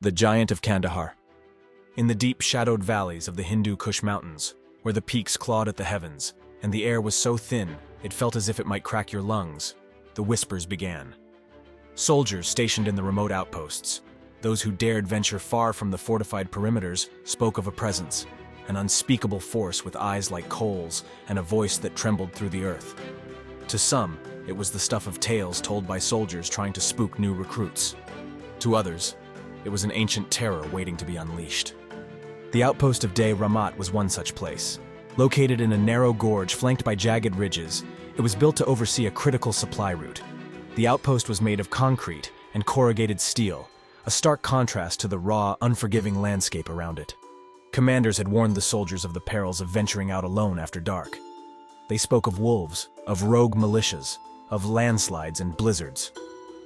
The Giant of Kandahar. In the deep shadowed valleys of the Hindu Kush Mountains, where the peaks clawed at the heavens, and the air was so thin it felt as if it might crack your lungs, the whispers began. Soldiers stationed in the remote outposts, those who dared venture far from the fortified perimeters, spoke of a presence, an unspeakable force with eyes like coals and a voice that trembled through the earth. To some, it was the stuff of tales told by soldiers trying to spook new recruits. To others, it was an ancient terror waiting to be unleashed. The outpost of Day Ramat was one such place. Located in a narrow gorge flanked by jagged ridges, it was built to oversee a critical supply route. The outpost was made of concrete and corrugated steel, a stark contrast to the raw, unforgiving landscape around it. Commanders had warned the soldiers of the perils of venturing out alone after dark. They spoke of wolves, of rogue militias, of landslides and blizzards,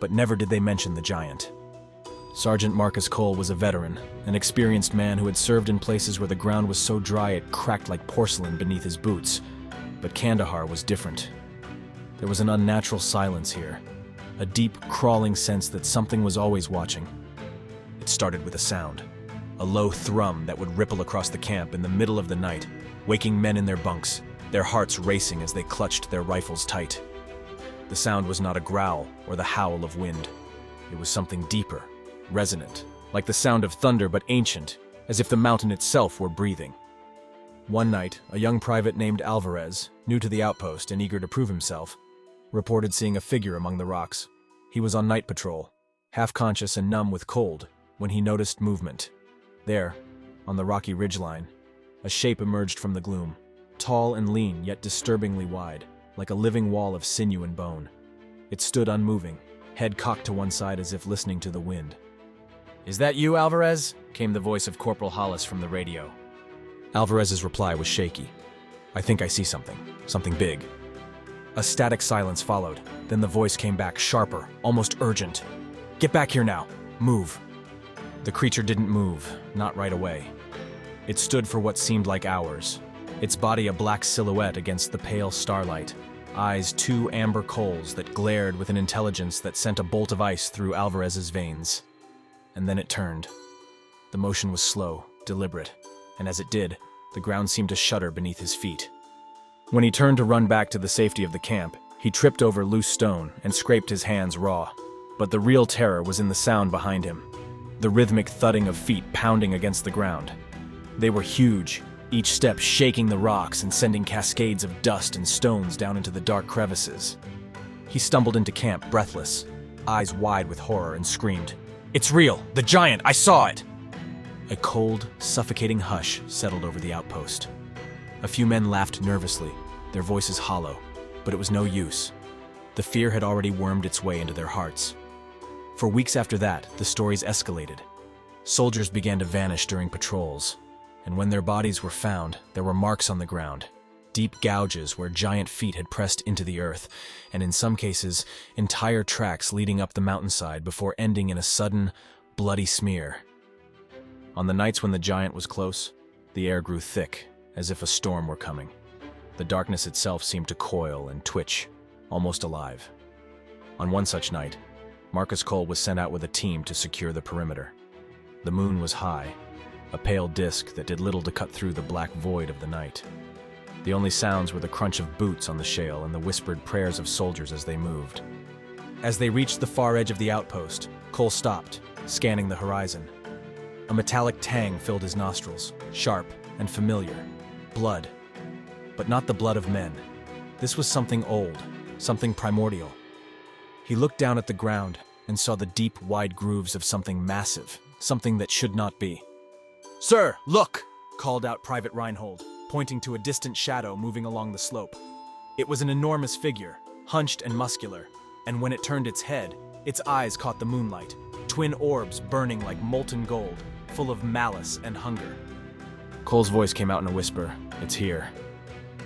but never did they mention the giant. Sergeant Marcus Cole was a veteran, an experienced man who had served in places where the ground was so dry it cracked like porcelain beneath his boots. But Kandahar was different. There was an unnatural silence here, a deep, crawling sense that something was always watching. It started with a sound, a low thrum that would ripple across the camp in the middle of the night, waking men in their bunks, their hearts racing as they clutched their rifles tight. The sound was not a growl or the howl of wind. It was something deeper, resonant, like the sound of thunder but ancient, as if the mountain itself were breathing. One night, a young private named Alvarez, new to the outpost and eager to prove himself, reported seeing a figure among the rocks. He was on night patrol, half conscious and numb with cold, when he noticed movement. There, on the rocky ridgeline, a shape emerged from the gloom, tall and lean yet disturbingly wide, like a living wall of sinew and bone. It stood unmoving, head cocked to one side as if listening to the wind. "Is that you, Alvarez?" came the voice of Corporal Hollis from the radio. Alvarez's reply was shaky. "I think I see something big." A static silence followed, then the voice came back sharper, almost urgent. "Get back here now! Move!" The creature didn't move, not right away. It stood for what seemed like hours, its body a black silhouette against the pale starlight, eyes two amber coals that glared with an intelligence that sent a bolt of ice through Alvarez's veins. And then it turned. The motion was slow, deliberate, and as it did, the ground seemed to shudder beneath his feet. When he turned to run back to the safety of the camp, he tripped over loose stone and scraped his hands raw. But the real terror was in the sound behind him, the rhythmic thudding of feet pounding against the ground. They were huge, each step shaking the rocks and sending cascades of dust and stones down into the dark crevices. He stumbled into camp, breathless, eyes wide with horror, and screamed, "It's real! The giant! I saw it!" A cold, suffocating hush settled over the outpost. A few men laughed nervously, their voices hollow, but it was no use. The fear had already wormed its way into their hearts. For weeks after that, the stories escalated. Soldiers began to vanish during patrols, and when their bodies were found, there were marks on the ground, deep gouges where giant feet had pressed into the earth, and in some cases, entire tracks leading up the mountainside before ending in a sudden, bloody smear. On the nights when the giant was close, the air grew thick, as if a storm were coming. The darkness itself seemed to coil and twitch, almost alive. On one such night, Marcus Cole was sent out with a team to secure the perimeter. The moon was high, a pale disk that did little to cut through the black void of the night. The only sounds were the crunch of boots on the shale and the whispered prayers of soldiers as they moved. As they reached the far edge of the outpost, Cole stopped, scanning the horizon. A metallic tang filled his nostrils, sharp and familiar. Blood. But not the blood of men. This was something old, something primordial. He looked down at the ground and saw the deep, wide grooves of something massive, something that should not be. "Sir, look!" called out Private Reinhold, pointing to a distant shadow moving along the slope. It was an enormous figure, hunched and muscular, and when it turned its head, its eyes caught the moonlight, twin orbs burning like molten gold, full of malice and hunger. Cole's voice came out in a whisper, "It's here."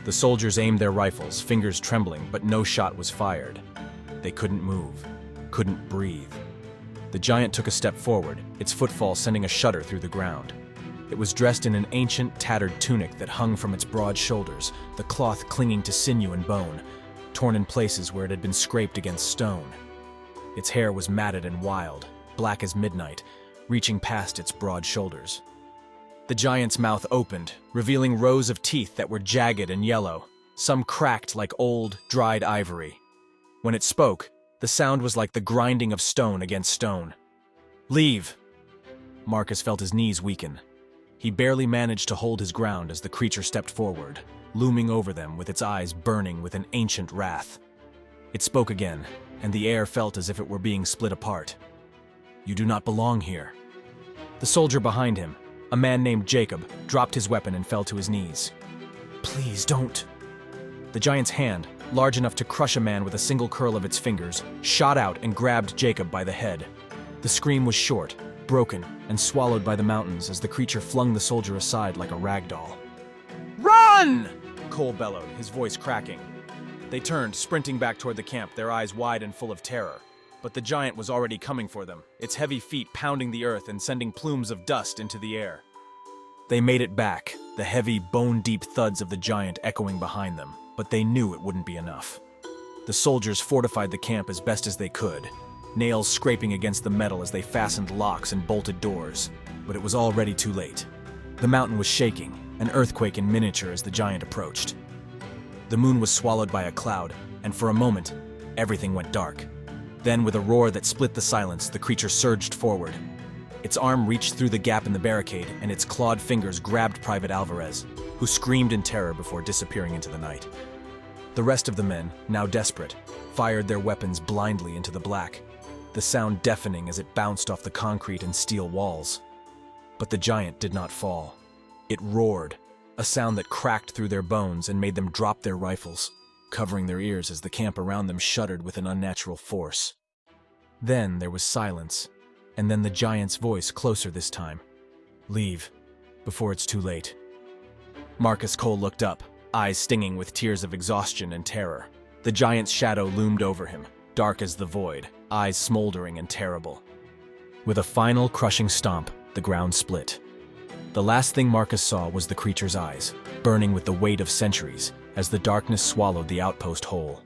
The soldiers aimed their rifles, fingers trembling, but no shot was fired. They couldn't move, couldn't breathe. The giant took a step forward, its footfall sending a shudder through the ground. It was dressed in an ancient, tattered tunic that hung from its broad shoulders, the cloth clinging to sinew and bone, torn in places where it had been scraped against stone. Its hair was matted and wild, black as midnight, reaching past its broad shoulders. The giant's mouth opened, revealing rows of teeth that were jagged and yellow, some cracked like old, dried ivory. When it spoke, the sound was like the grinding of stone against stone. "Leave!" Marcus felt his knees weaken. He barely managed to hold his ground as the creature stepped forward, looming over them with its eyes burning with an ancient wrath. It spoke again, and the air felt as if it were being split apart. "You do not belong here." The soldier behind him, a man named Jacob, dropped his weapon and fell to his knees. "Please don't." The giant's hand, large enough to crush a man with a single curl of its fingers, shot out and grabbed Jacob by the head. The scream was short, broken, and swallowed by the mountains as the creature flung the soldier aside like a rag doll. "Run!" Cole bellowed, his voice cracking. They turned, sprinting back toward the camp, their eyes wide and full of terror. But the giant was already coming for them, its heavy feet pounding the earth and sending plumes of dust into the air. They made it back, the heavy, bone-deep thuds of the giant echoing behind them, but they knew it wouldn't be enough. The soldiers fortified the camp as best as they could, nails scraping against the metal as they fastened locks and bolted doors, but it was already too late. The mountain was shaking, an earthquake in miniature as the giant approached. The moon was swallowed by a cloud, and for a moment, everything went dark. Then, with a roar that split the silence, the creature surged forward. Its arm reached through the gap in the barricade, and its clawed fingers grabbed Private Alvarez, who screamed in terror before disappearing into the night. The rest of the men, now desperate, fired their weapons blindly into the black, the sound deafening as it bounced off the concrete and steel walls. But the giant did not fall. It roared, a sound that cracked through their bones and made them drop their rifles, covering their ears as the camp around them shuddered with an unnatural force. Then there was silence, and then the giant's voice, closer this time. "Leave, before it's too late." Marcus Cole looked up, eyes stinging with tears of exhaustion and terror. The giant's shadow loomed over him, dark as the void, eyes smoldering and terrible. With a final crushing stomp, the ground split. The last thing Marcus saw was the creature's eyes, burning with the weight of centuries, as the darkness swallowed the outpost whole.